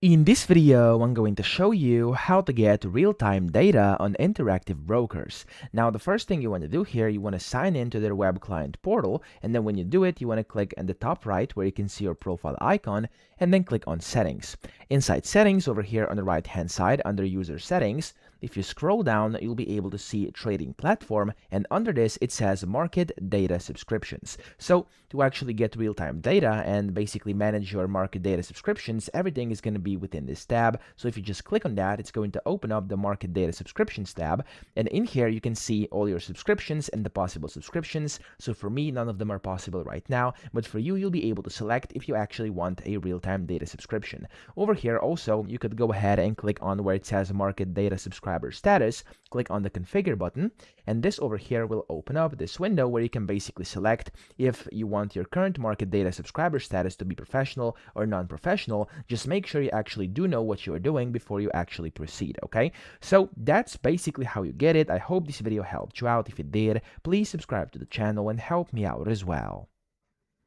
In this video, I'm going to show you how to get real-time data on interactive brokers. Now, the first thing you want to do here, you want to sign into their web client portal, and then when you do it, you want to click on the top right where you can see your profile icon, and then click on Settings. Inside Settings, over here on the right-hand side, under User Settings, if you scroll down, you'll be able to see Trading Platform, and under this, it says Market Data Subscriptions. So, to actually get real-time data and basically manage your market data subscriptions, everything is going to be within this tab. So if you just click on that, it's going to open up the Market Data Subscriptions tab. And in here, you can see all your subscriptions and the possible subscriptions. So for me, none of them are possible right now, but for you, you'll be able to select if you actually want a real-time data subscription. Over here, also, you could go ahead and click on where it says Market Data Subscriber Status, click on the Configure button, and this over here will open up this window where you can basically select if you want your current market data subscriber status to be professional or non-professional. Just make sure you actually do know what you are doing before you actually proceed, okay? So that's basically how you get it. I hope this video helped you out. If it did, please subscribe to the channel and help me out as well.